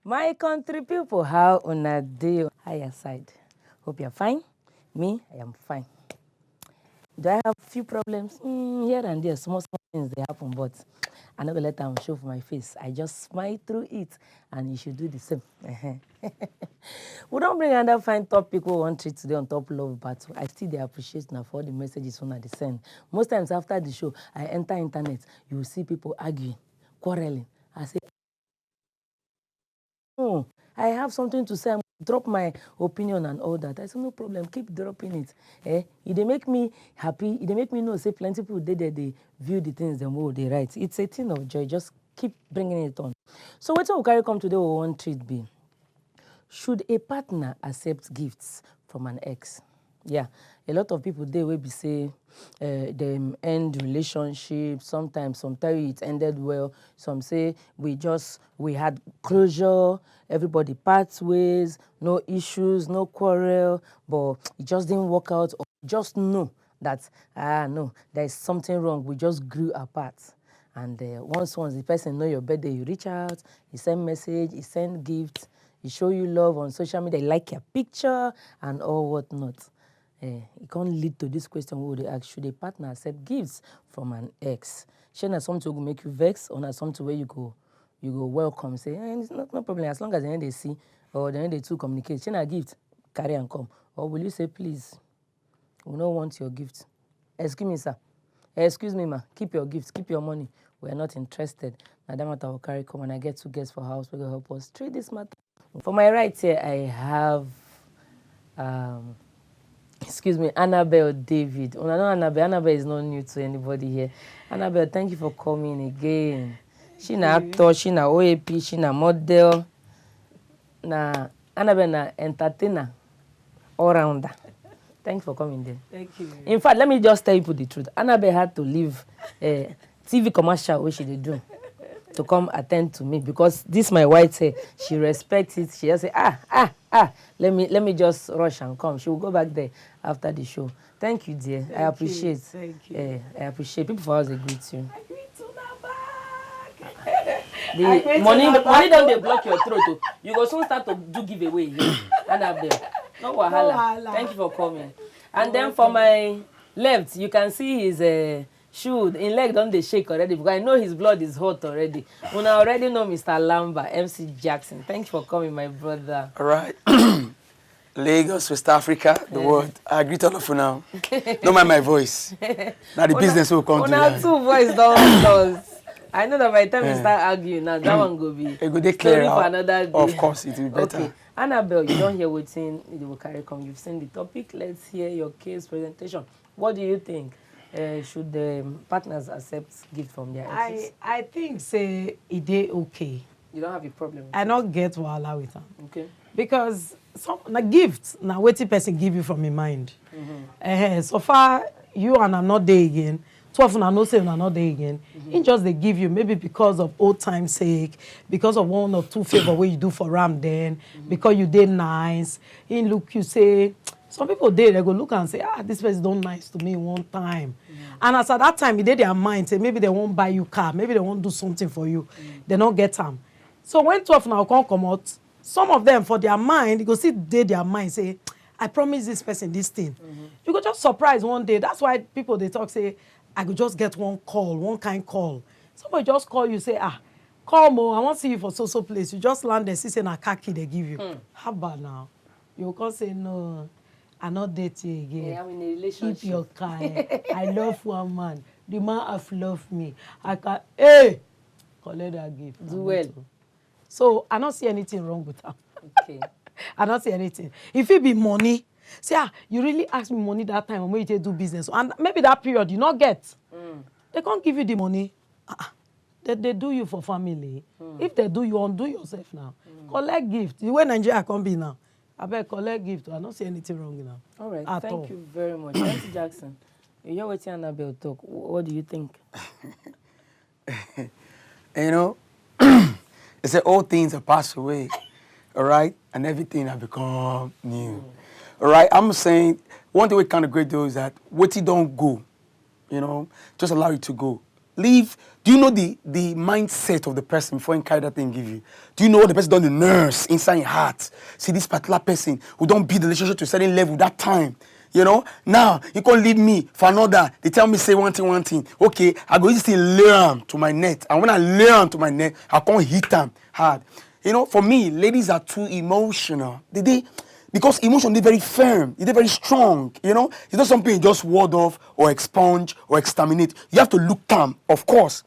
My country people, how una dey? Higher side. Hope you're fine. Me, I am fine. Do I have few problems? Here and there, small things they happen, but I never let them show for my face. I just smile through it, and you should do the same. We don't bring another fine topic we want to treat today on top love, but I still they appreciate now for all the messages when I send. Most times after the show, I enter internet, you will see people arguing, quarreling. I say, oh, I have something to say. I'm drop my opinion and all that. I say, no problem, keep dropping it. They make me happy. They make me know, say, plenty people there, they view the things the more they write. It's a thing of joy. Just keep bringing it on. So what we carry come today, we want to be. Should a partner accept gifts from an ex? Yeah, a lot of people they will be say they end relationships. Sometimes it ended well. Some say we had closure. Everybody parts ways. No issues, no quarrel. But it just didn't work out. Or just know that no, there is something wrong. We just grew apart. And once the person know your birthday, you reach out, you send message, you send gifts. He show you love on social media, he like your picture and all whatnot. It can't lead to this question where they ask, should a partner accept gifts from an ex? Should not something will make you vex, or not something where you go welcome, say, it's no problem, as long as they see or they two communicate. Should not gift, carry and come. Or will you say, please, we don't want your gift. Excuse me, sir. Excuse me, ma. Keep your gifts, keep your money. We are not interested. Now that matter will carry come and I get 2 guests for house. We're going to help us treat this matter. For my right here, I have, excuse me, Annabelle David. Oh, I know Annabelle. Annabelle is not new to anybody here. Annabelle, thank you for coming again. She na actor, she na OAP, she na model. Annabelle na entertainer, all-rounder. Thanks for coming there. Thank you. In fact, let me just tell you the truth. Annabelle had to leave a TV commercial where she did do to come attend to me because this my white hair. She respects it. She just say, let me just rush and come. She will go back there after the show. Thank you, dear. I appreciate. Thank you. I appreciate. People for us they greet you. I greet you now back. The money don't they block your throat. Too. You go soon start to do giveaway here. Annabelle. No wahala. Thank you for coming. And then for my left, you can see his shoe in leg don't they shake already because I know his blood is hot already. When I already know Mr. Lamba, MC Jackson. Thank you for coming, my brother. All right. Lagos, West Africa, the world. I greet all of you now. Don't mind my voice. Now the business will come to now 2 voice don't I know that by the time we start arguing now, that one go be a good clear for another day. Of course, it will be better. Okay. Annabelle, you don't hear what's in the will carry come. You've seen the topic. Let's hear your case presentation. What do you think? Should the partners accept gift from their exes? I think say it dey okay. You don't have a problem with I not get wahala with them. Okay. Because some gifts now wetin person give you from your mind. So far you and I'm not there again. 12 and no say and not there again. He just they give you maybe because of old time's sake, because of 1 or 2 favor what you do for Ram then, because you did nice. In look you say. Some people they go look and say, this person don't nice to me one time. And as at that time, they their mind say maybe they won't buy you car, maybe they won't do something for you. They don't get them. So when 12 now come out, some of them for their mind, you go see their mind say, I promise this person this thing. You go just surprise one day. That's why people they talk say, I could just get one kind call. Somebody just call you say, call Mo, I want to see you for so place. You just land there, see say na khaki they give you. How about now? You can't say no. I'm not dating again. Yeah, I'm in a relationship. Keep your car. I love one man. The man have loved me. I can collect that gift. Do well. So I don't see anything wrong with her. Okay. I don't see anything. If it be money, say you really ask me money that time when you do business. And maybe that period you not get. They can't give you the money. They do you for family. If they do you, undo yourself now. Collect gift. The way Nigeria can be now. I bet collect gift. I don't see anything wrong now. All right. Thank you very much. MC Jackson, you're waiting Annabelle talk. What do you think? You know, they say all things are passed away, all right? And everything has become new. All right? I'm saying one thing we kind of great though is that what you don't go, you know, just allow it to go. Leave. Do you know the mindset of the person before you carry that thing give you? Do you know what the person done the nurse inside your heart? See, this particular person who don't build the relationship to a certain level that time. You know, now you can't leave me for another. They tell me say one thing. Okay, I go just learn to my net. And when I learn to my net, I can't hit them hard. You know, for me, ladies are too emotional. Because emotion is very firm, it's very strong, you know. It's not something you just ward off or expunge or exterminate. You have to look calm, of course.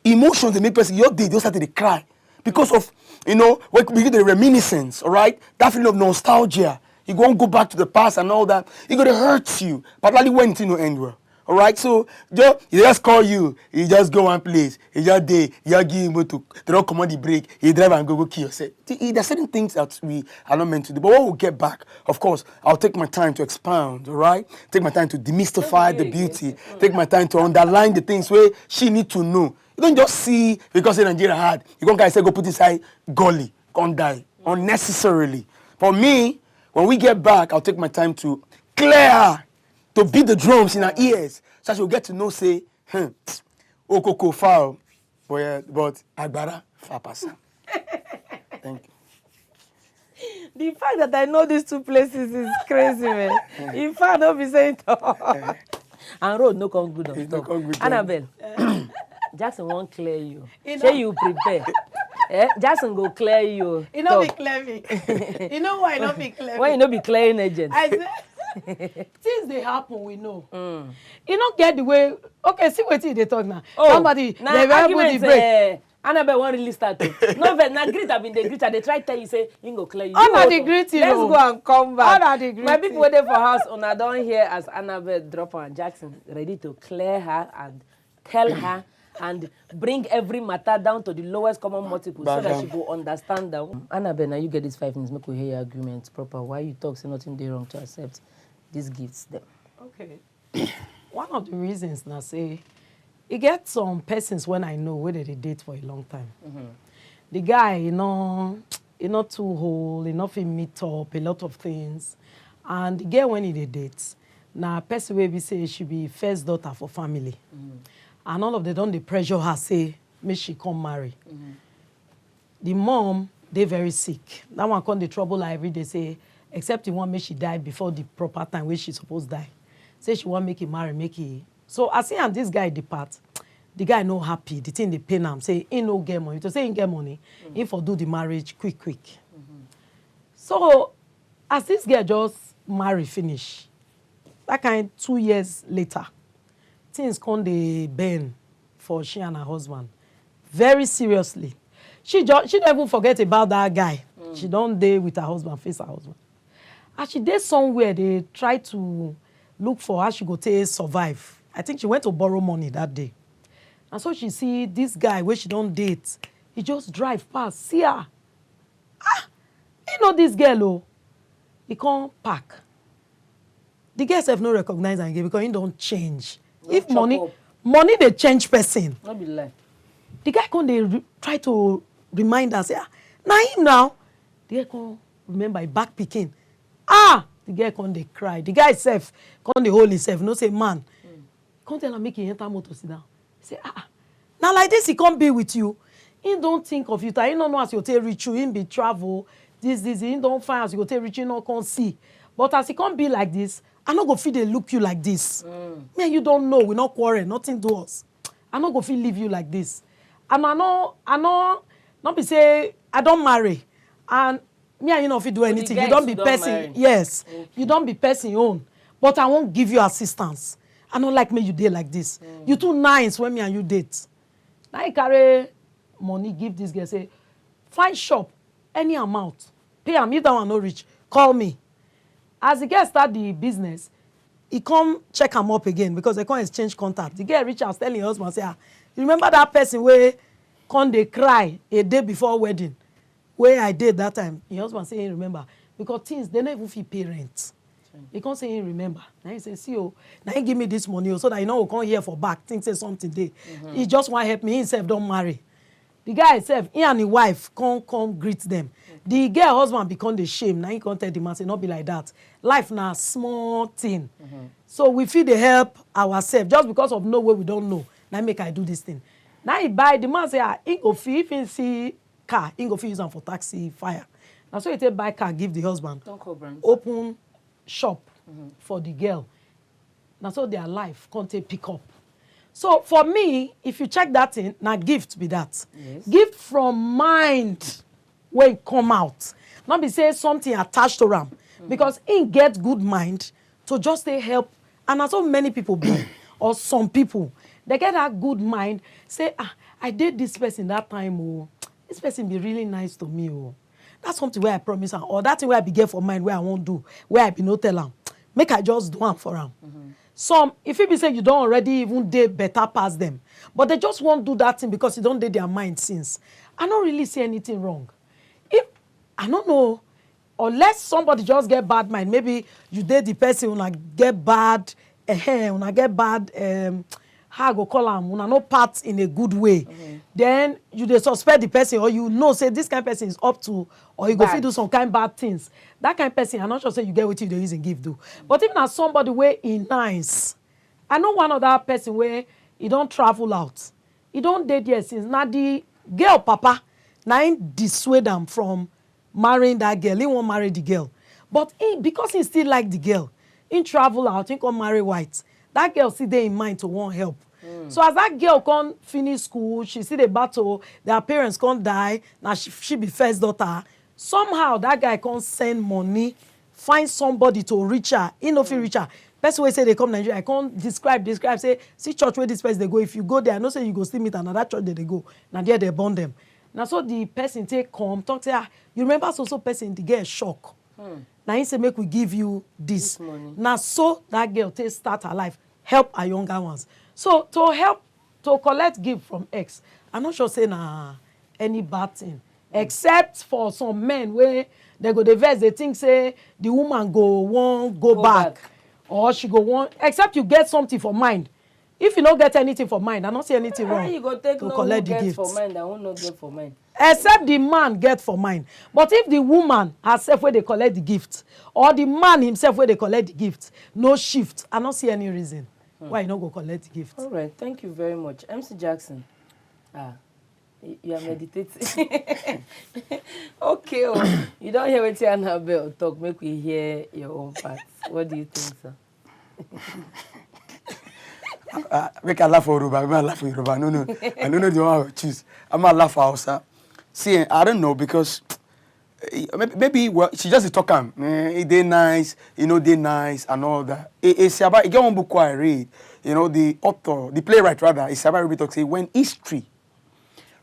Emotions, they make person, your day, they start to cry. Because of, you know, when we get the reminiscence, all right? That feeling of nostalgia. You won't go back to the past and all that. It's going to hurt you, particularly when it no end well. All right, so he just call you, he just go one place, he just day, he just give him to, they don't command the break, he drive and go kill yourself. There's certain things that we are not meant to do. But when we get back, of course, I'll take my time to expound, all right? Take my time to demystify the beauty. Take my time to underline the things where she need to know. You don't just see, because in Nigeria hard, you can't say, go put inside gully, can't die, unnecessarily. For me, when we get back, I'll take my time to clear, to beat the drums in our ears, so that you'll get to know, say, Okoko foul, but Agbara far passa. Thank you. The fact that I know these two places is crazy, man. In fact, don't be saying talk. And road no come good on top. Annabelle, Jackson won't clear you. Say you prepare. Jackson go clear you. You know be clear me. You know why not be clear me? Why you not be clearing agent? I say, things they happen, we know. You don't get the way. Okay, see what they talk now. Somebody they argument, the break. Annabelle won't really start. No, but now greet have been the greeter. They try to tell you say you go clear you. All the greeting. Let's go and come back. All the greeting. My people waiting for house. I don't hear as Annabelle drop and Jackson ready to clear her and tell her and bring every matter down to the lowest common multiple so that she will understand that. Annabelle, now you get these 5 minutes. Make we hear your arguments proper. Why you talk? Say nothing they wrong to accept these gifts them. Okay. One of the reasons now say, you get some persons when I know whether they date for a long time. The guy, you know, he not too whole, he not fit meet up, a lot of things. And the girl when he dates, now person will be say she be first daughter for family. And all of them don't they pressure her say, make she come marry. The mom, they very sick. That one come the trouble her every day say, except he want make she die before the proper time where she supposed die. Say she want make him marry, make he. So I see and this guy depart. The guy no happy. The thing they pain him. Say he no get money. To say he get money, he for do the marriage quick. So as this girl just marry finish, that kind 2 years later, things come dey bend for she and her husband. Very seriously. She don't even forget about that guy. She don't date with her husband, face her husband. As she did somewhere, they try to look for how she go take survive. I think she went to borrow money that day. And so she see this guy where she don't date. He just drive past, see her. You know this girl, oh. He can't park. The girl have no recognize him again because he don't change. If money they change person. Not be lie. The guy can't try to remind her, say, now him now. The girl can't remember he back picking. The girl can't they cry. The guy self can't they hold himself. No say man. Can't tell her make him enter motor sit down. He say, now like this he can't be with you. He don't think of you. He don't know as you take reach you. He be travel. This. He don't find as you take reach you. No can't see. But as he can't be like this, I not go feel they look you like this. Me and you don't know. We not quarrel. Nothing to us. I not go feel leave you like this. And I know. Not be say I don't marry. And me and you not fit do anything. You don't be person. Yes. Okay. You don't be person own. But I won't give you assistance. I don't like me you date like this. You too nice when me and you date. Now I carry money, give this girl, say, find shop, any amount. Pay him. If that one no reach, call me. As the girl start the business, he come check him up again because they can't exchange contact. The girl reach out, telling her husband, say, you remember that person where come they cry a day before wedding? Where I did that time. Your husband say he remember. Because things, they don't even feel parents. He can't say he remember. Now he say, see, now he give me this money so that you know we come here for back. Think say something there. He just want to help me. He himself don't marry. The guy himself, he and his wife come greet them. The girl husband become the shame. Now he can't tell the man, say, not be like that. Life na small thing. So we feel the help ourselves just because of no way we don't know. Now make I do this thing. Now he buy, the man say, he go fee, if he see car, he go fee use them for taxi, fire. Now so he take buy car, give the husband. Don't call brands. Open shop for the girl. Now so their life can't take pick up. So for me, if you check that in, now gift be that. Yes. Gift from mind where it come out. Not be say something attached to them. Because in get good mind to just say help. And as so many people be, or some people, they get that good mind, say, I did this person that time, oh, this person be really nice to me, oh. That's something where I promise am, or that thing where I be get for mind where I won't do, where I be no tell am. Make I just do am for am. Some, if it be say you don't already even date better past them, but they just won't do that thing because you don't date their mind since. I don't really see anything wrong. If, I don't know, unless somebody just get bad mind, maybe you date the person when I get bad, when I get bad, how I go call am, when I no part in a good way, then you dey suspect the person, or you know say this kind of person is up to, or you go fit do some kind bad things. That kind of person, I'm not sure say you get what you dey use and give do. But even as somebody where he nice, I know one other person where he don't travel out, he don't date yet since. Now the girl papa, now he dissuade them from marrying that girl. He won't marry the girl, but because he still like the girl, he travel out, he come marry white. That girl see there in mind to want help. So as that girl can't finish school, she see the battle, their parents can't die, now she be first daughter. Somehow that guy can't send money, find somebody to reach her. He no fit reach her. Person wey say they come Nigeria, I can't describe, say, see church where this person they go. If you go there, I know say you go still meet another church that they go. Now there they burn them. Now so the person take come, talk say, you remember so person, the girl shock. Now he say, make we give you this. Now so that girl take start her life, help her younger ones. So to help, to collect gift from ex, I'm not sure say any bad thing. Except for some men where they go the verse, they think say the woman won't go back. Or she go want, except you get something for mind. If you don't get anything for mind, I don't see anything wrong You go take to no collect who the get gift. for mind and who not get for mind. Except the man get for mind. But if the woman herself where they collect the gift, or the man himself where they collect the gift, no shift, I don't see any reason why you not go collect the gift. All right, thank you very much. MC Jackson, you are meditating. Okay, you don't hear what Annabelle talk, make we hear your own part. What do you think, sir? Make I laugh for Yoruba, I laugh for Yoruba. No, I don't know the one I choose. I'm gonna laugh for Hausa. See, I don't know because maybe well, she just talk they nice, they nice and all that. It's about get one book I read, the author, the playwright rather, it's about talk say when history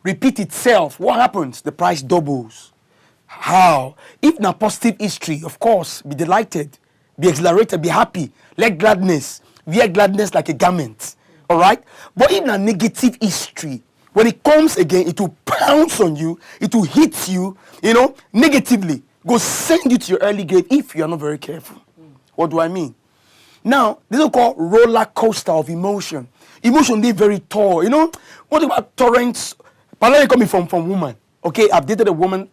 repeat itself, what happens? The price doubles. How? If na positive history, of course, be delighted, be exhilarated, be happy, let gladness, wear gladness like a garment. All right? But in a negative history, when it comes again, it will pounce on you, it will hit you, negatively, go send you to your early grave if you are not very careful. What do I mean? Now, this is called roller coaster of emotion. Emotion, they very tall. What about torrents? Particularly coming from woman. Okay, I've dated a woman,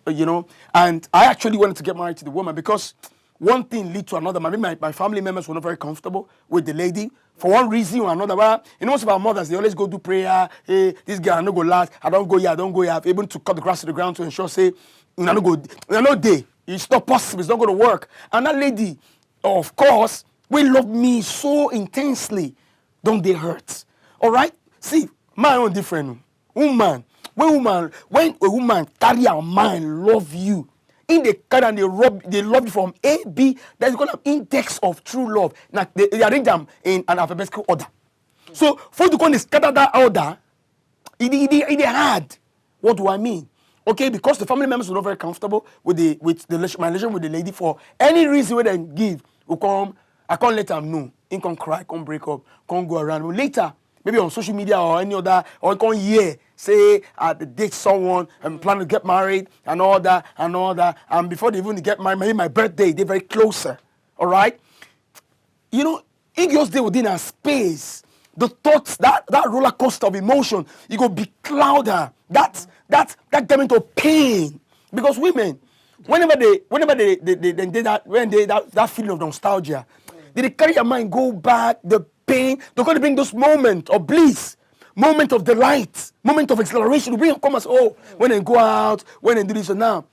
and I actually wanted to get married to the woman because one thing lead to another. My family members were not very comfortable with the lady for one reason or another. Well, most of our mothers, they always go do prayer. Hey, this girl, I don't go last. I don't go here. I don't go here. Able to cut the grass to the ground to ensure, say, I don't go. No day. It's not possible. It's not going to work. And that lady, of course, will love me so intensely. Don't they hurt? All right. See, my own different woman. When a woman carry her mind, love you, in the kind and they love you from A, B, that's called an index of true love. Now they arrange them in an alphabetical order. So for you to come and scatter that order, it hard. What do I mean? Okay, because the family members were not very comfortable with my relation with the lady for any reason where they give, I can't let them know. He can cry, can't break up, can't go around. But later, maybe on social media or any other, or can't hear, say, date someone and plan to get married and all that. And before they even get married, maybe my birthday, they're very closer. All right? It just stay within a space. The thoughts, that roller coaster of emotion, you go be clouder. That get into pain because women, whenever they that when they that feeling of nostalgia, they carry your mind go back the pain. They're going to bring those moments of bliss, moment of delight, moment of acceleration. Bring come as when they go out, when they do this and now,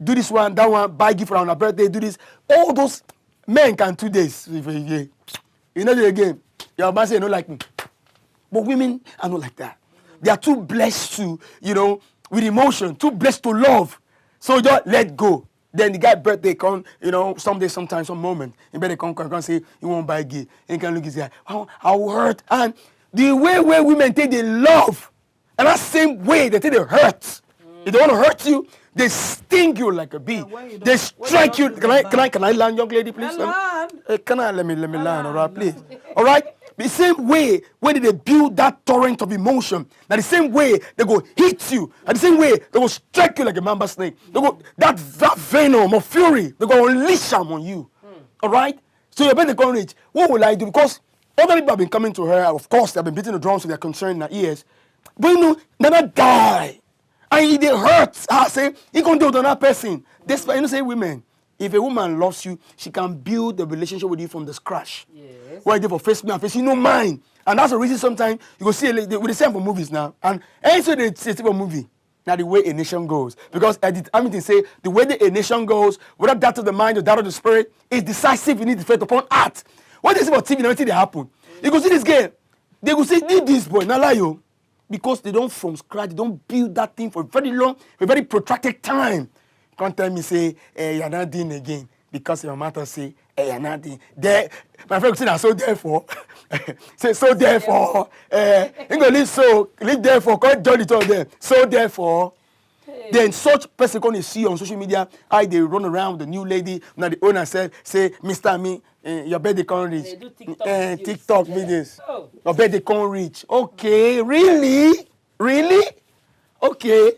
do this one, that one, buy gift around her birthday, do this. All those men can 2 days. You know the again. Your man say you don't like me, but women are not like that. They are too blessed to, with emotion, too blessed to love. So just let go. Then the guy birthday come, someday, sometime, some moment. He better come say, you won't buy gift. And he can look at his guy, how hurt. And the way where women take they love, and that same way they take they hurt. If they want to hurt you, they sting you like a bee. They strike you. Can I land, young lady, please? Let me land, all right, please. All right? The same way when they build that torrent of emotion, now the same way they go hit you, and the same way they will strike you like a mamba snake. They go that venom of fury, they go unleash them on you. All right? So you better courage. What will I do? Because other people have been coming to her. Of course, they have been beating the drums with their concern in her ears. But never die. And it hurts. I say, he can do it on that person. Despite, say women. If a woman loves you, she can build the relationship with you from the scratch. Yes. Why they for face me and face you, no mind. And that's the reason sometimes you go see with the same for movies now. And anytime they see a movie, now the way a nation goes. Because I mean to say the way a nation goes, whether that of the mind or that of the spirit, is decisive in its effect upon art. What they say about TV, nothing they happen. You go see this girl, they go say, did this boy, not lie you. Because they don't from scratch, they don't build that thing for a very long, a very protracted time. Can't tell me say, you're not doing again. Because your mother say, you're not doing. There, my friend say, so therefore, say, so therefore, you go live therefore, can't join it all there. So therefore, then such person can see you on social media, how they run around with the new lady, now the owner say, Mr. Me, your birthday can't reach. TikTok videos. Oh. Your birthday can't reach. Okay, really? Really? Okay.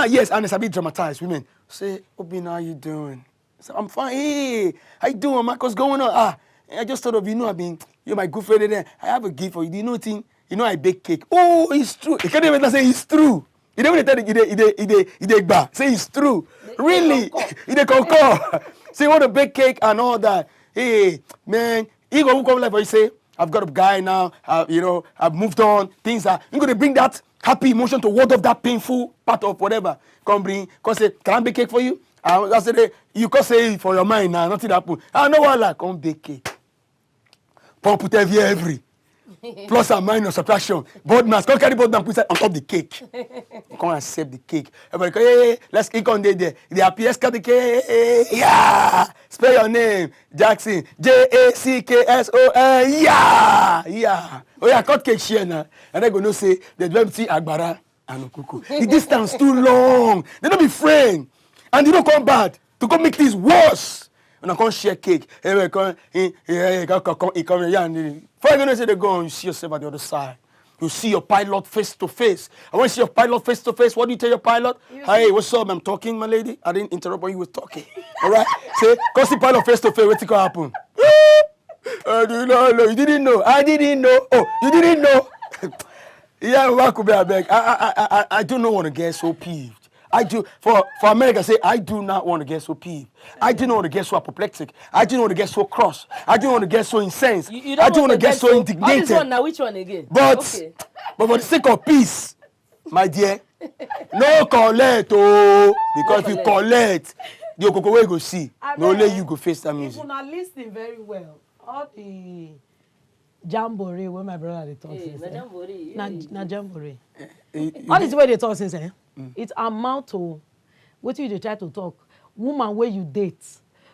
Yes, and it's a bit dramatized, women. Say, Obina, how you doing? So, I'm fine. Hey, how you doing, Mark? What's going on? I just thought of you're my good friend there. I have a gift for you. Do you know thing? I bake cake. Oh, it's true. You can't even say it's true. You don't even tell it, say it's true. Really? You concur. Say you want to bake cake and all that. Hey, man, you go come like you say, I've got a guy now, I've moved on, things are, you're going to bring that happy emotion to ward off that painful part of whatever. Come say, can I bake cake for you? I said, you can say for your mind now, nothing happen. I know what like, come bake cake. Put every. Plus and minus subtraction. Board mass, come carry board and put it on top of the cake. Come and accept the cake. Everybody go, hey, let's click on there. The happiest cut the cake. Yeah. Spell your name. Jackson. Jackson. Yeah. Oh yeah, cut cake share now. And they're going to say, the empty Agbara and Okuku. The distance too long. They don't be friends. And they don't come back to come make things worse. And I can't share cake. Before you say they go, you see yourself at the other side. You see your pilot face to face. And when you see your pilot face to face, what do you tell your pilot? Hey, what's up? I'm talking, my lady. I didn't interrupt when you were talking. All right? Say, go see pilot face to face. What's going to happen? You didn't know. I didn't know. Oh, you didn't know. Yeah, Mama Kwube, I beg. I do not want to get so peeved. I do for America say I do not want to get so peeved. I do not want to get so apoplectic. I do not want to get so cross. I do not want to get so incensed. I do want to get so indignated. This one now, which one again? But for the sake of peace, my dear, no collect because if you collect, the Okoko go see. No let you go face that music. If you are listening very well, all the jamboree where my brother they talk since. Na jamboree. All this way they talk since. It amount to what you try to talk. Woman where you date,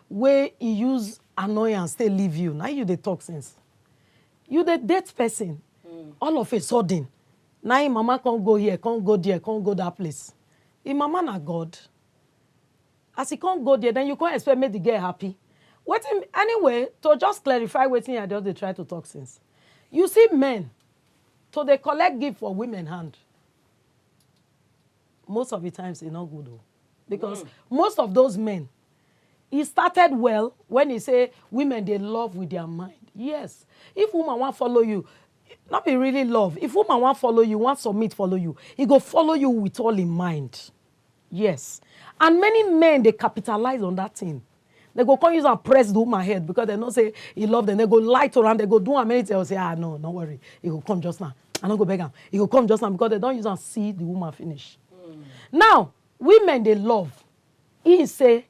where you use annoyance, they leave you. Now you they talk since. You the date person. All of a sudden, now your mama can't go here, can't go there, can't go that place. Your mama na God. As he can't go there, then you can't expect me to get happy. Anyway, to just clarify what I just they try to talk since. You see men, so they collect gift for women hand. Most of the times it's not good though. Because most of those men, he started well when he say women they love with their mind. Yes. If woman want follow you, not be really love. If woman want follow you, want submit follow you, he go follow you with all in mind. Yes. And many men, they capitalize on that thing. They go come use and press the woman head because they don't say he love them. They go lie to her, they go do a many things. Say, no, don't worry. He will come just now. I don't go beg him. He will come just now because they don't use and see the woman finish. Now, women, they love. He say,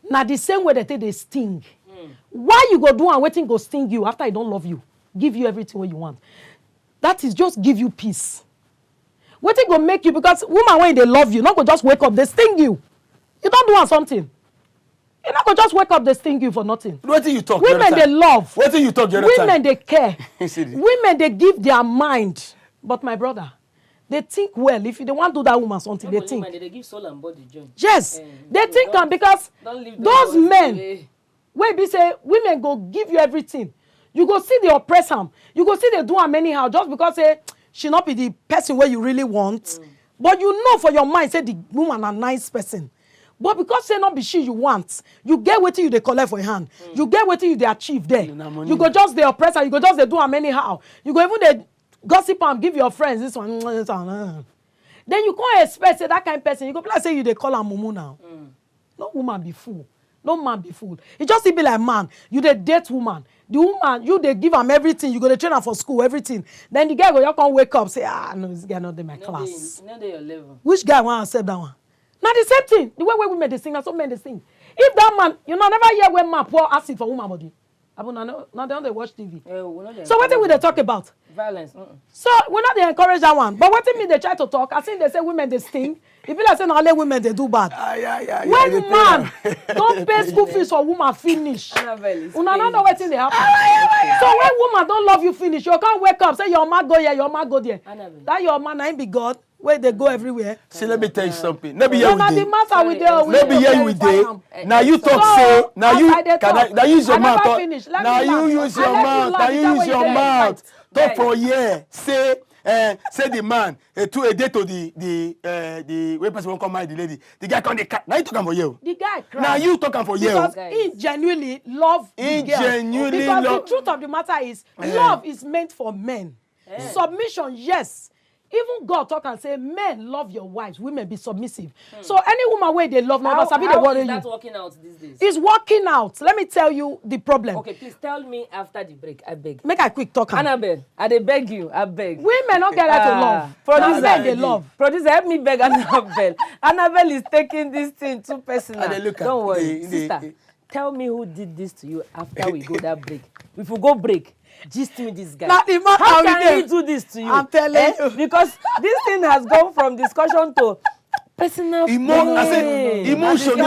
now the same way they sting. Why you go do and waiting go sting you after I don't love you? Give you everything what you want. That is just give you peace. Waiting go make you, because woman when they love you, not go just wake up, they sting you. You don't do something. You not go just wake up, they sting you for nothing. What do you talk? Women they love. What do you talk? Women they care. Women they give their mind. But my brother, they think well. If they want to do that woman something, they think. They give soul and body joint. Yes, they think because those men, where be say women go give you everything. You go see they oppress them. You go see they do them anyhow just because say she not be the person where you really want. But you know for your mind say the woman a nice person. But because say not be she you want, you get what you they collect for your hand. You get what you they achieve there. You go just the oppressor. You go just they do them anyhow. You go even they gossip and give your friends this one. Then you can't expect say that kind of person. You go like say you they call her mumu now. No woman be fool. No man be fool. It just be like man. You the date woman. The woman, you they give them everything. You go to train her for school, everything. Then the guy go, you can't wake up, say, no, this guy not in my class. Not your level. Which guy want to accept that one? Now the same thing. The way women they sing, and some men they sing. If that man, you know, never hear when man pour acid for woman body. Now they don't watch TV. So what will they talk about? Violence. So we're not they encourage that one. But what do you mean they try to talk? I think they say women they sting. If you like say only women they do bad. When man don't pay school fees for woman finish. Una not know what thing they happen. So when woman don't love you finish, you can't wake up say your man go here, your man go there. That your man ain't be God. Where they go everywhere. See, let me tell you something. Let me hear with the matter with them. Let me hear with them. Now you talk say. Now you can I use your mouth. Now you use your mouth. Now you use your mouth. Talk for a year. Say the man to a day to the way person won't come marry the lady. The guy come the cat. Now you talking for you. The guy cry. Now you talking for you. Because he genuinely love the girl. Genuinely because love. The truth of the matter is love is meant for men. Submission, yes. Even God talk and say, men love your wives, women be submissive. So any woman where they love, how is that working out these days? It's working out. Let me tell you the problem. Okay, please tell me after the break. I beg. Make a quick talk. Annabelle, I beg you. I beg. Women don't get that to love. Producer, they love. Producer, help me beg Annabelle. Annabelle is taking this thing too personal. Don't worry, sister. Tell me who did this to you after we go that break. If we go break. Gist me this guy. How can he do this to you? I'm telling you. Because this thing has gone from discussion to personal emotion.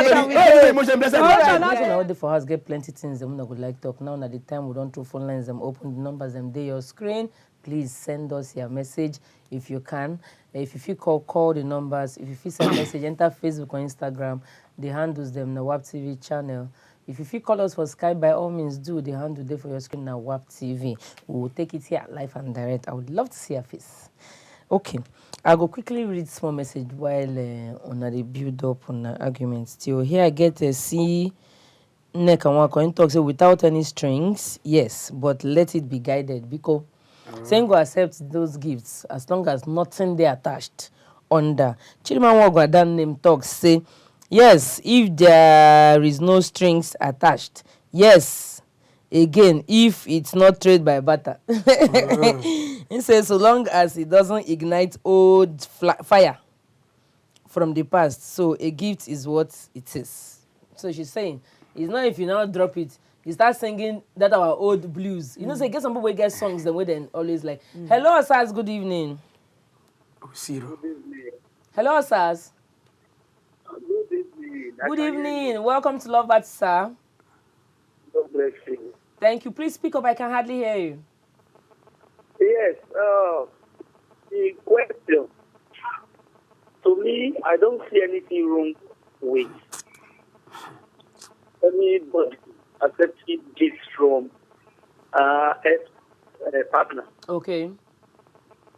All the for us get plenty things them would like talk. Now at the time we don't throw phone lines them open the numbers them there your screen. Please send us your message if you can. If you feel call the numbers. If you feel send message, enter Facebook or Instagram. The handles them the WAP TV channel. If you feel call us for Skype, by all means do. The handle there for your screen now, WAP TV. We will take it here live and direct. I would love to see your face. Okay. I'll go quickly read small message while on the build up on the argument. Still, here I get a C. Neck and one coin talk say without any strings, yes, but let it be guided because saying go accept those gifts as long as nothing they attached under. Chiriman Wagwa name talk say. Yes, if there is no strings attached. Yes, again, if it's not trade by barter. He says so long as it doesn't ignite old fire from the past. So a gift is what it is. So she's saying, it's not if you now drop it, you start singing that our old blues. You know, so get some people get songs the way they always like, hello, sirs, good evening. Hello, sirs. Good evening. Welcome to Love Bat, sir. God bless you. Thank you. Please speak up. I can hardly hear you. Yes. The question. To me, I don't see anything wrong with anybody accepting gifts from a partner. Okay.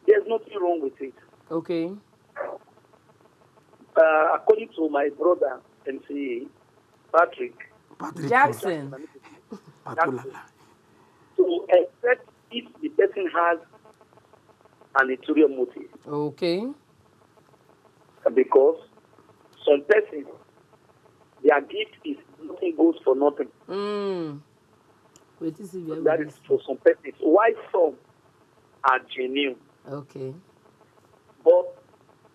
There's nothing wrong with it. Okay. According to my brother, MC Patrick Jackson. To accept if the person has an ulterior motive. Okay. Because some persons, their gift is nothing goes for nothing. Wait to see if That is for some persons. Why some are genuine? Okay. But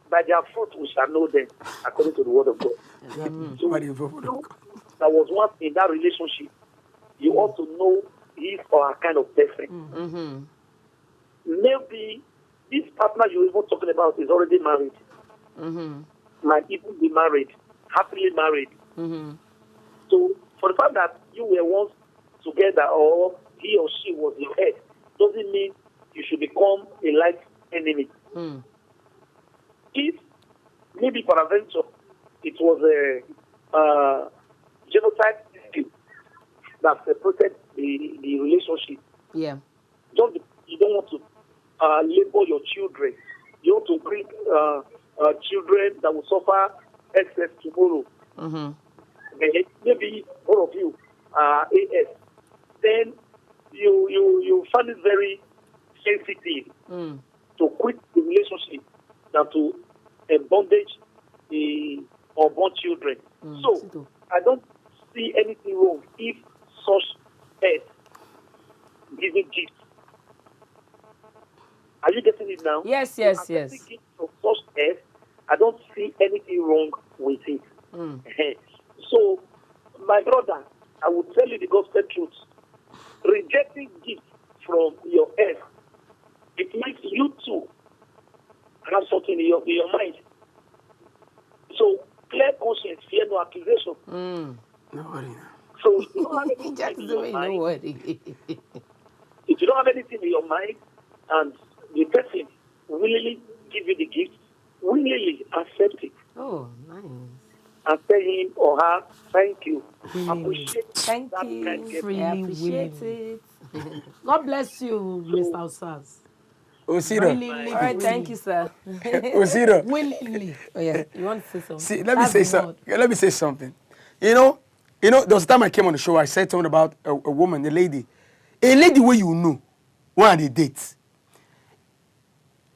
by their fruit we shall know them, according to the word of God. So, By the word of God. there was one in that relationship, you ought to know his or her kind of person. Maybe this partner you're even talking about is already married. Might even be married, happily married. So, for the fact that you were once together or he or she was your head, doesn't mean you should become a life enemy. If maybe peradventure it was a genotype issue that separated the relationship, Yeah. you don't want to label your children. You want to bring children that will suffer excess tomorrow. Maybe all of you are AS. Then you find it very sensitive to quit the relationship than to bondage the unborn children. So I don't see anything wrong if such pets giving gifts. Are you getting it now? Yes. Gifts of such pets, I don't see anything wrong with it. So, my brother, I will tell you the gospel truth. Rejecting gifts from your ex, it makes you too have something in your mind. So, clear conscience, fear no accusation. Nobody. So, if you don't have anything in your mind, if you don't have anything in your mind, and the person willingly give you the gift, willingly accept it. Oh, nice. And tell him or her, thank you. Appreciate Thank that you. kind gesture. I appreciate it. God bless you, Mr. Osas. Osiro. Willingly, All right, thank you, sir. Osiro. willingly. Oh yeah, you want to say something? See, let me That's say the something. word. Let me say something. You know, there was a time I came on the show. I said something about a woman, a lady where you know one of the dates.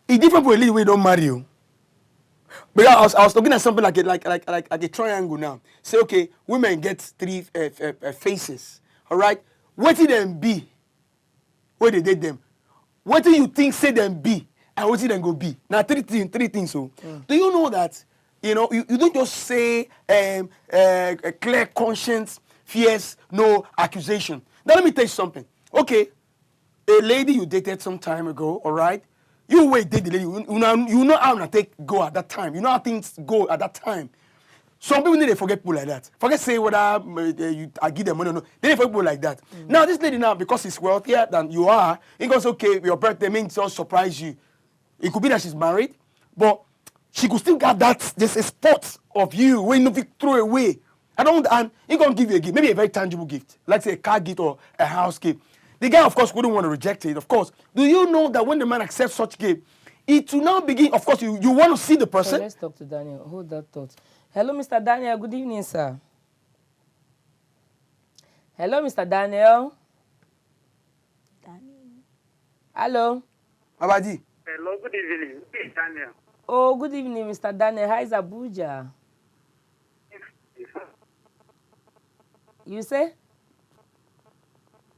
It's different for a lady where you don't marry you. But I was looking at something like a triangle now. Say, okay, women get three faces. All right, what did them be? Where they date them? What do you think say them be? And what did them go be? Now three things. So, do you know that? You know, you don't just say a clear conscience, fears, no accusation. Now let me tell you something. Okay, a lady you dated some time ago, all right? You wait date the lady. You know how to take go at that time. You know how things go at that time. Some people need to forget people like that. Forget say whether I give them money or no. They need to forget people like that. Now this lady now, because she's wealthier than you are, it goes okay. Your birthday means just surprise you. It could be that she's married, but she could still get that. There's a spot of you when you throw away. And he gonna give you a gift, maybe a very tangible gift, like say a car gift or a house gift. The guy, of course, wouldn't want to reject it. Of course, do you know that when the man accepts such gift, it will now begin. Of course, you want to see the So person. let's talk to Daniel. Hold that thought. Hello, Mr. Daniel. Good evening, sir. Hello, Mr. Daniel. Hello. Abadi. Hello, good evening. Hey, Daniel. Oh, good evening, Mr. Daniel. How is Abuja? You say?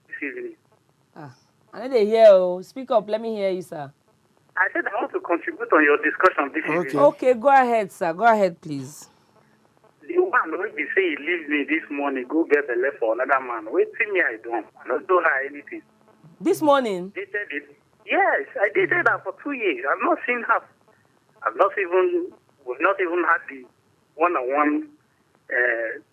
This evening. I know they hear. Oh, speak up. Let me hear you, sir. I said I want to contribute on your discussion this evening. Okay, go ahead, sir. Go ahead, please. The one when they say he leaves me this morning, go get a left for another man. Wait till me, I don't. I don't do her anything. This morning? Dated it. Yes, I dated her for 2 years. I've not seen her. We've not even had the one-on-one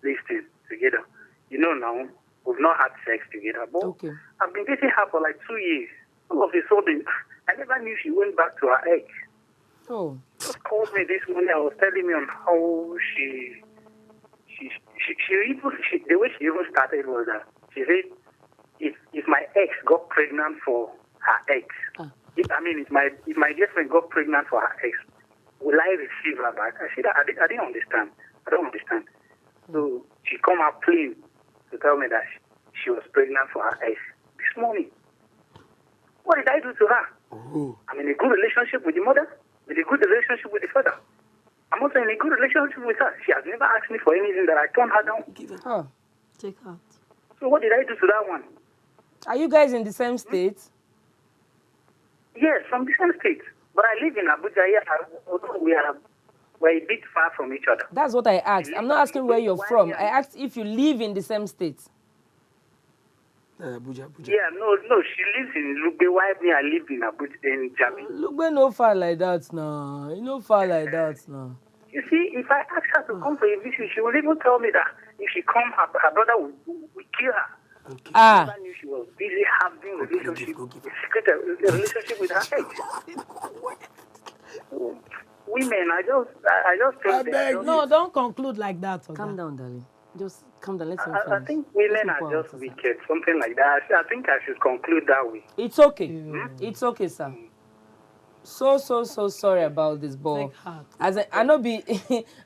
listing together. You know now, we've not had sex together. But Okay. I've been dating her for like 2 years. All of a sudden, I never knew she went back to her ex. Oh. Just called me this morning. I was telling me on how she the way she even started was that she said, if my ex got pregnant for her ex, if my girlfriend got pregnant for her ex, will I receive her back? I said, I didn't understand. I don't understand. So she come out plain to tell me that she was pregnant for her ex this morning. What did I do to her? Oh. I'm in a good relationship with the mother, with a good relationship with the father. I'm also in a good relationship with her. She has never asked me for anything that I turned her down. Oh. Take out. So what did I do to that one? Are you guys in the same state? Yes, from the same state. But I live in Abuja. Yeah, we're a bit far from each other. That's what I asked. I'm not asking where you're from. I asked if you live in the same state. Abuja. Yeah, no, she lives in Lugbe. Why me? I live in Abuja, in Jabi. Look, we're no far like that now. You no far like that now. You see, if I ask her to come for a visit, she will even tell me that if she come, her brother will kill her. Okay. Ah. I never knew she was busy having a relationship with her ex. Women, I just think that. No, don't conclude like that. Calm down, darling. Just calm down. Let's I think women are just wicked, something like that. I think I should conclude that way. It's okay. It's okay, sir. So sorry about this, but Take heart. as I know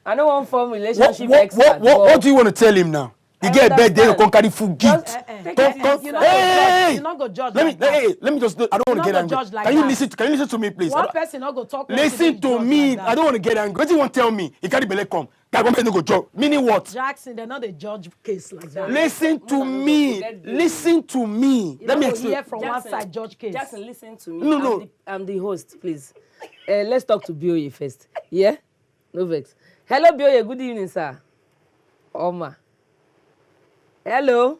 I know one form relationship expert. What do you want to tell him now? You get a bed, then you can carry full gift. You're not going to judge. Let me just. I don't want to get angry. Can you listen to me, please? One person not go talk. Listen to me. I don't want to get angry. What do you want to tell me? You carry belle come. That one person go job. Meaning what? Jackson, they're not a judge case like that. Listen to me. Listen to me. Let me explain. hear from one side judge case. Jackson, listen to me. No. I'm the host, please. Let's talk to Bioye first. Yeah? No vex. Hello, Bioye. Good evening, sir. Oma. Hello.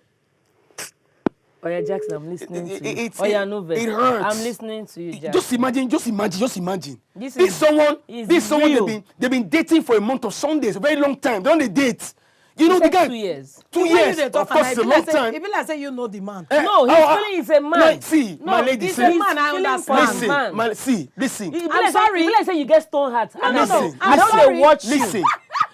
Oh yeah, Jackson, I'm listening to you. Oh yeah, no vex. It hurts. I'm listening to you, Jackson. Just imagine. This This someone real. they've been dating for a month of Sundays, a very long time. They only date. You know the guy. 2 years. 2 years. Of course, it's a long time. Even like say you know the man. No, he's feeling he's a man. No, see, my lady, he's see. a man. I understand. Listen. I'm sorry. You like say you get stone heart. Listen, I don't sorry. they watch Listen. you.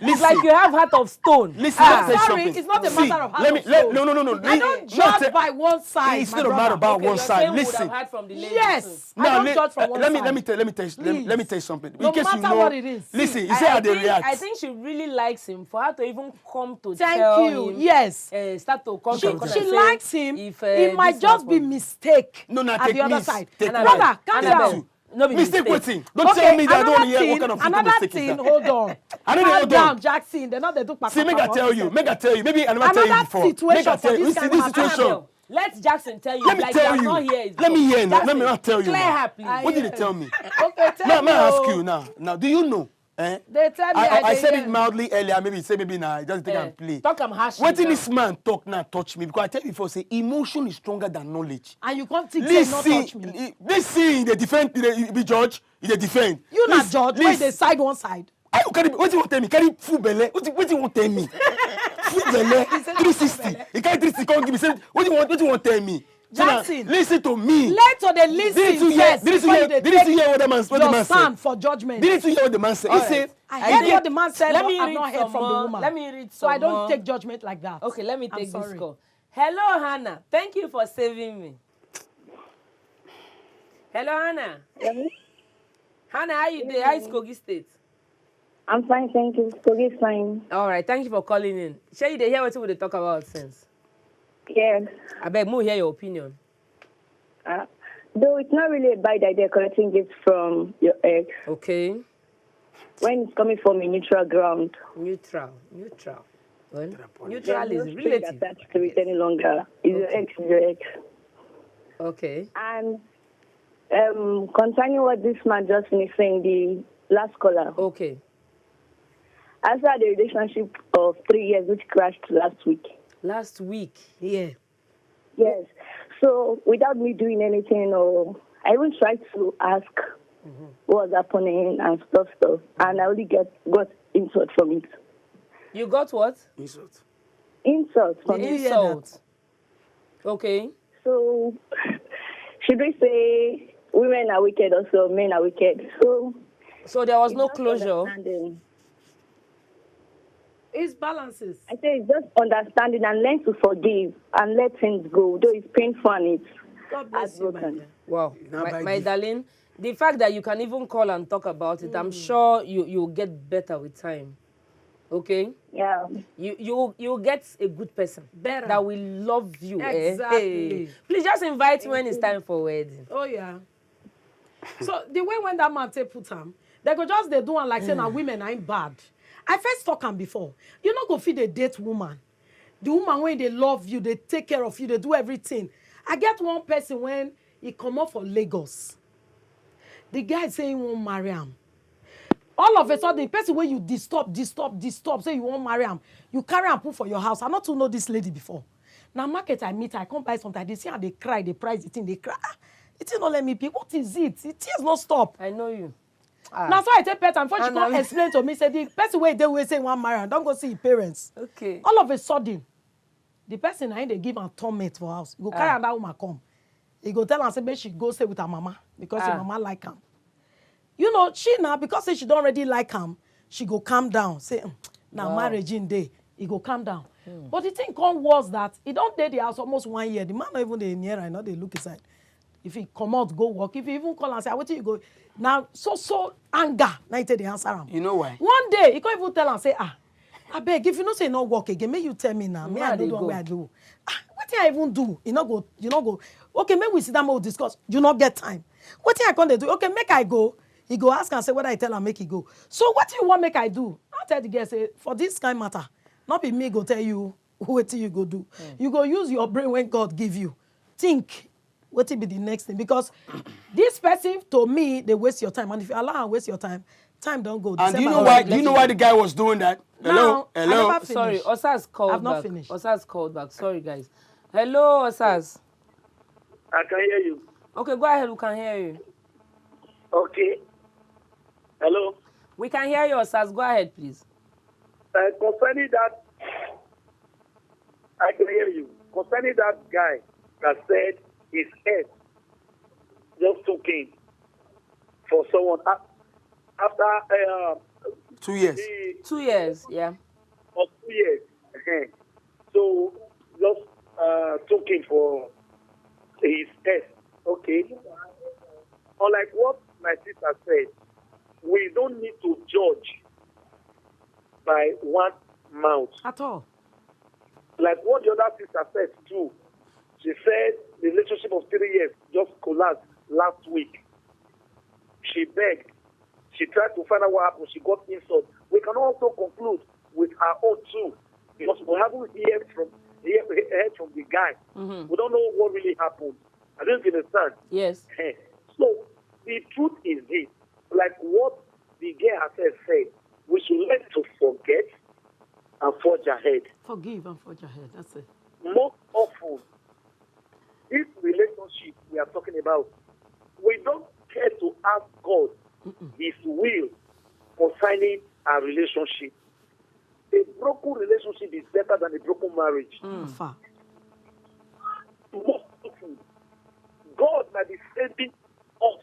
It's like you have heart of stone. Listen, let me tell you sorry, something. it's not a matter of let me, heart of stone. No. I don't judge by one side. It's my not a matter brother. about one side. Listen. Yes, I Now, don't judge from one let side. me tell you something. No In case you matter know, what it is. listen, you see how they react. I think she really likes him. For her to even come to Thank tell you. him. Yes. Start to come to She likes him. If, It might this just be happen. mistake No, at take the other miss. side. Take Brother, calm Annabelle. down. No be Mistake mistake. waiting. Don't tell me that I don't want to hear what kind of another mistake is thing, that. hold on. I don't Calm hold on. down, Jackson. They're not they do See, make I tell you. Maybe I never tell you Another before. situation Make I tell for you. this See kind this of situation. Annabelle, let Jackson tell you. Let me like tell you. you. Not here is Let me hear now. Let Jackson, me not tell you. clear now. her, please. What did they tell me? Okay, tell May I ask me. you now? Now, do you know? They tell me I said hear. it mildly earlier. Maybe now. I just think I'm play. Talk am harshly What did now. this man talk now touch me? Because I tell you before, say emotion is stronger than knowledge. And you can't think say not touch me. Listen, they defend, they be judge, they defend. You not judge. Wait, they side one side. What do you want to tell me? Carry full belly. What do you want to tell me? Full belly. 360. You carry 360. Come give me. Say, what do you want to tell me? Jackson, listen to me. Let they listen first. Didn't you hear what the man Your said? stand for judgment. Didn't you hear what the man said? He said, I heard what the man said, Let but me I've read not heard some from the more. woman. Let me read So some I don't more. take judgment like that. Okay, let me I'm take this sorry. call. Hello, Hannah. Thank you for saving me. Hello, Hannah. Hello? Hannah, how you doing? How is Kogi State? I'm fine, thank you. Kogi is fine. All right, thank you for calling in. Shall you hear what we talk about since? Yes. I beg, move hear your opinion. Though it's not really a bad idea collecting gifts from your ex Okay. when it's coming from a neutral ground. Neutral. Well, There's neutral no is string relative. attached to it any longer. Is your ex is your ex. Okay. And concerning what this man just finished saying, the last caller, Okay. after the relationship of 3 years which crashed last week. Last week. Yeah. Yes. So without me doing anything, or I even tried to ask what was happening and stuff, and I only got insult from it. You got what? insult. Insult from The it. insult. Okay. So should we say women are wicked, also men are wicked? So there was it's no just closure. understanding. It's balances. I say it's just understanding and learn to forgive and let things go. Though it's painful and it's God bless you, my heartbroken. dear. Wow. Now by My gift. darling, the fact that you can even call and talk about it, I'm sure you'll get better with time. Okay? Yeah. You'll get a good person Better. that will love you. Exactly. Hey. Please just invite me when it's time for wedding. Oh, yeah. So the way when that man take put him, they go just they do one like saying that women ain't bad. I first talk him before. You not go feed a date woman. The woman when they love you, they take care of you, they do everything. I get one person when he come up for Lagos. The guy saying he won't marry him. All of a sudden, the person when you disturb, say you won't marry him, you carry and put for your house. I not to know this lady before. Now market I meet, I come buy something. They see how they cry, they price the thing, they cry. It is not let me pick. What is it? It is not stop. I know you. Now so I take pet and before she come explain to me, say the person where they will say one marry, don't go see his parents. Okay. All of a sudden, the person I they give her torment for house. You go carry that woman come. He go tell her say she go stay with her mama because her mama like him. You know, she now because say she don't already like him, she go calm down. Say now marriage in day, he go calm down. But the thing come was that he don't date the house almost 1 year. The man not even dey near her, not they look inside. If he come out, go work. If he even call and say, what you go? Now, so anger. Now he take the answer. You know why? One day, he can't even tell and say, I beg, if you don't say no work again, may you tell me now. Me, I don't know what I do. What did I even do? You not go. Okay, maybe we sit down, we'll discuss. You not get time. What did I come to do? Okay, make I go. He go ask and say, what I tell and make he go. So what do you want make I do? I tell the girl, say, for this kind of matter, not be me go tell you what you go do. You go use your brain when God give you. Think. What will be the next thing? Because this person, to me, they waste your time. And if you allow and waste your time, time don't go. And do you know why? Do you know why the guy was doing that? Hello, now, hello. Sorry, Osas called I've not back. finished. Osas called back. Sorry, guys. Hello, Osas. I can hear you. Okay, go ahead. We can hear you. Okay. Hello. We can hear you, Osas. Go ahead, please. Concerning that, I can hear you. Concerning that guy that said his head just took in for someone after 2 years. 2 years, yeah. Or 2 years. So just took in for his head. Okay. Unlike what my sister said, we don't need to judge by one mouth. At all. Like what the other sister said too. She said the relationship of 3 years just collapsed last week. She begged. She tried to find out what happened. She got insult. We can also conclude with our own too, because we haven't heard from the guy. We don't know what really happened. I don't understand. Yes. So the truth is this: like what the girl herself said, we should learn to forget and forge ahead. Forgive and forge ahead. That's it. Most often, this relationship we are talking about, we don't care to ask God His will concerning our relationship. A broken relationship is better than a broken marriage. Fact. Most often, God might be saving us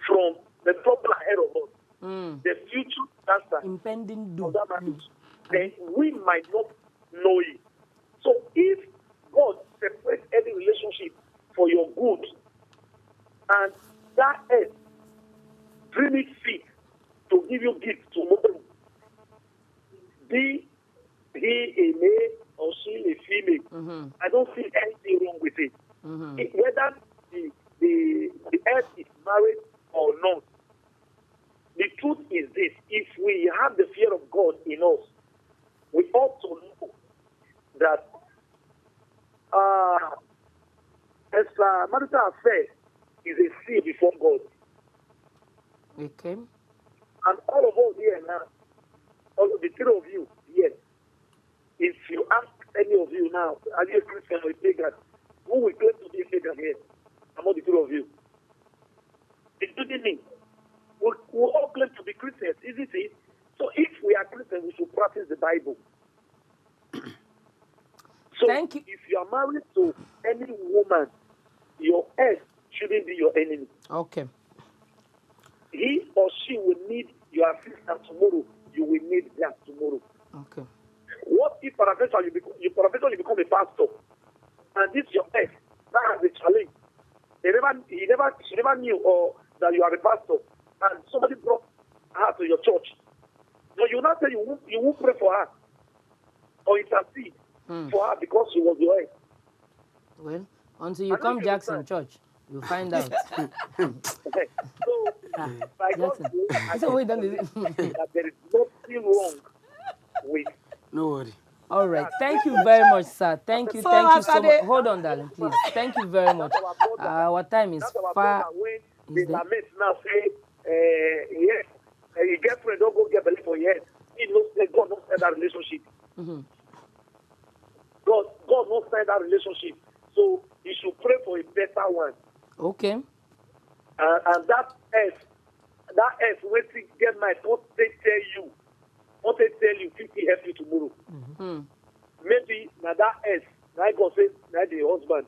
from the trouble ahead of us, the future cancer Impending doom. of that marriage. Then we might not know it. So if God separates any relationship for your good, and that earth dream it fit to give you gifts tomorrow, be he a male or she a female, I don't see anything wrong with it. Whether the earth is married or not, the truth is this: if we have the fear of God in us, we ought to know that extramarital affair is a sin before God. Okay. And all of us here now, all of the three of you, yes. If you ask any of you now, are you a Christian or a pagan? Who will claim to be a pagan here among the three of you? Including me. We all claim to be Christians, isn't it? So if we are Christians, we should practice the Bible. So Thank you. if you are married to any woman, your ex shouldn't be your enemy. Okay. He or she will need your assistance tomorrow. You will need that tomorrow. Okay. What if paraventure you become a pastor, and this your ex that has a challenge? She never knew or that you are a pastor, and somebody brought her to your church. So you now say you won't pray for her or intercede for her because she was your ex. Well, until you come Jackson Church, you'll find out. So, by God's Jackson. grace, I So we can done tell you that there is nothing wrong with No worry. All right. Thank you very much, sir. Thank you. So, Thank you as so I much. dey- Hold on, darling, please. Thank you very much. Our time is that's our far. brother when Is the there? lament now say, yes, your girlfriend don't go get belly for your head. He knows that God not stand that relationship. God not stand that relationship. So he should pray for a better one. Okay. And that S waiting get my what they tell you 50 help you tomorrow. Maybe now that S, now God say now the husband.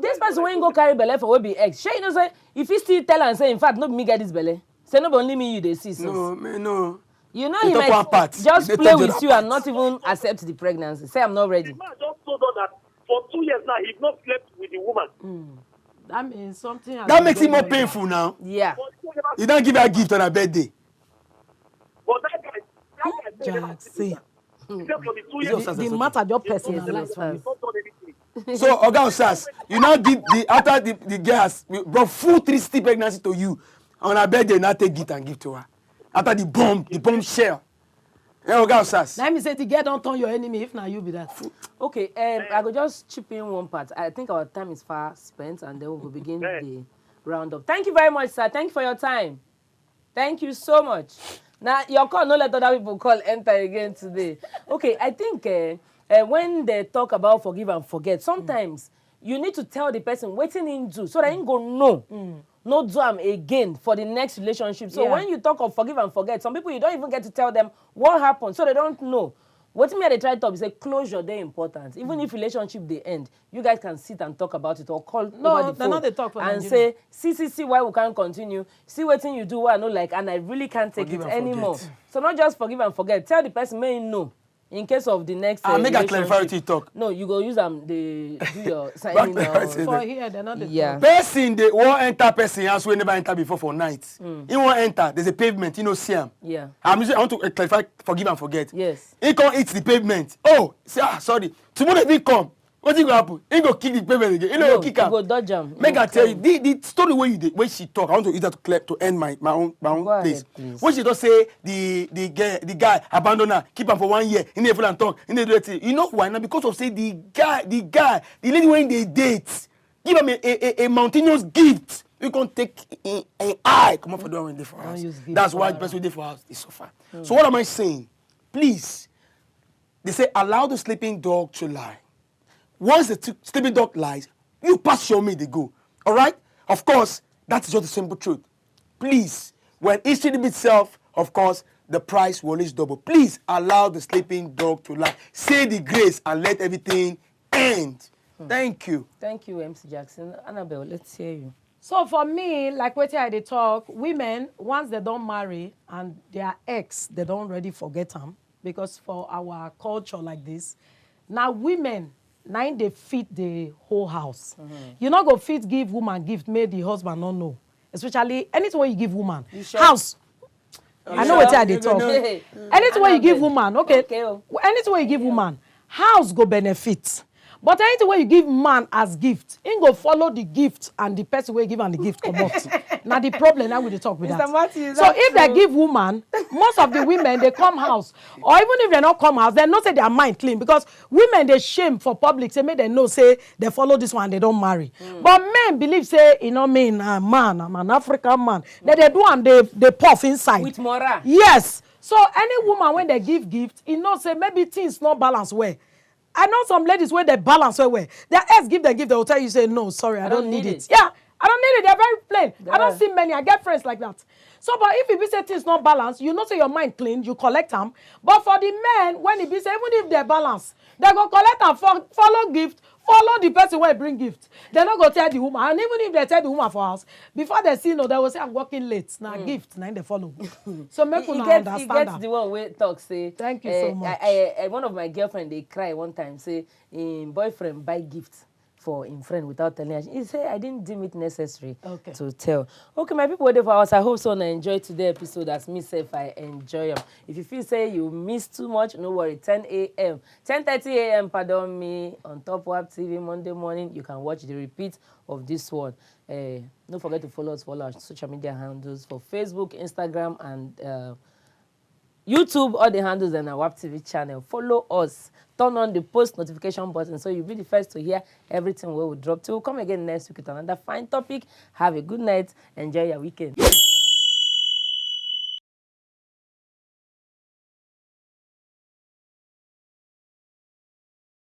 This person when you go carry belle for will be ex. Sure, you know say if you still tell and say in fact no be me get this belle. Say no be only me you dey see since. No, man, no. You know They he talk one might part. just They play talk the with other you and part. not even accept the pregnancy. Say I'm not ready. The man just told us that for 2 years now he's not slept with the woman. That means something has That been makes it going more on. painful now. Yeah. But he never You don't give her a gift on her birthday. But that guy say never Jackson. sleep with her. He said for the 2 Is years, it The matter just Yes, personalized yes, for you. he's not done anything. So, Oga Osas, you now give after the girls brought full 360 pregnancy to you on her birthday, you now take it and give to her. After the bomb shell. Hey, Oga Osas. Let me say to get don't turn your enemy if now you be that. Okay, I go just chip in one part. I think our time is far spent and then we will begin the roundup. Thank you very much, sir. Thank you for your time. Thank you so much. Now, your call, no let other people call enter again today. Okay, I think when they talk about forgive and forget, sometimes you need to tell the person waiting in do so that he go no. No do am again for the next relationship. So when you talk of forgive and forget, some people you don't even get to tell them what happened, so they don't know. What me they try to talk is a closure they important. Even if relationship they end, you guys can sit and talk about it or call over the they're phone not they talk for and Nigeria. say, see why we can't continue. See what thing you do what I know like and I really can't take Forgive it and anymore. forget. So not just forgive and forget. Tell the person may know. In case of the next I'll make a relationship. clarify talk. No, you go use the do your signing clarity. or For here, they're not the yeah. Person they won't enter person house we never enter before for night. He won't enter. There's a pavement. You know, see him. Yeah. I want to clarify, forgive and forget. Yes. He can't eat the pavement. Oh, say, sorry. Tomorrow if he come, what is going to happen? He go kick the pavement again. You know, No, kick you him. go dodge am. Make You I tell you, climb. the story where she talk, I want to use that to clear to end my own Go ahead, place. please. When she just say the guy abandon her, keep her for 1 year, he never and talk, he never do it. You know why? Now because of say the lady when they date, give him a mountainous gift. You can take an eye come up for the one when they for house. use gift That's for why her. the person they for house they suffer. So what am I saying? Please, they say allow the sleeping dog to lie. Once the sleeping dog lies, you pass your me, they go. All right? Of course, that's just the simple truth. Please, when history repeats itself, of course, the price will always double. Please allow the sleeping dog to lie. Say the grace and let everything end. Thank you. Thank you, MC Jackson. Annabelle, let's hear you. So for me, like what I dey talk, women, once they don't marry and their ex, they don't really forget them. Because for our culture like this, now women, now they feed the whole house. You not go fit give woman gift, make the husband not know. Especially anything when you give woman. sure? House. I know what I dey talk. Hey, Anything when you give Annabelle. woman, okay. Okay. Anything when you give woman, house go benefit. But anything when you give man as gift, he go follow the gift and the person wey give am the gift comot. Now the problem now we dey talk with Mr. that. Matthew, is So that if true? they give woman, most of the women they come house, or even if they not come house, they know say their mind clean because women they shame for public say make they know say they follow this one they don't marry. But men believe say you know me a man, I'm an African man. That they do and they puff inside. With moral. Yes. So any woman when they give gift, you know say maybe things not balance well. I know some ladies where they balance well. Their ex give them gift, they will tell you say no, sorry, I don't need it. Yeah, I don't need it. They're very plain. I don't see many. I get friends like that. So, but if it be say things not balanced, you know say your mind clean, you collect them. But for the men, when it be say even if they're balanced, they go collect and follow gift. Follow the person where bring gift. They're not going to tell the woman. And even if they tell the woman for house, before they see no, they will say, I'm working late. Now gift, now they follow. So make He una gets understand that. the one where talk say. Thank you so much. One of my girlfriend they cry one time say him boyfriend buy gift for him friend without telling her. He say I didn't deem it necessary to tell. Okay, my people waiting for us. I hope so I enjoy today's episode as me say if I enjoy them. If you feel say you miss too much, no worry. 10 a.m. 10:30 a.m. Pardon me on Top WAP TV Monday morning. You can watch the repeat of this one. Don't forget to follow us, follow our social media handles for Facebook, Instagram, and YouTube, all the handles and our WAP TV channel. Follow us. Turn on the post notification button so you'll be the first to hear everything we will drop. Till we'll come again next week with another fine topic. Have a good night. Enjoy your weekend.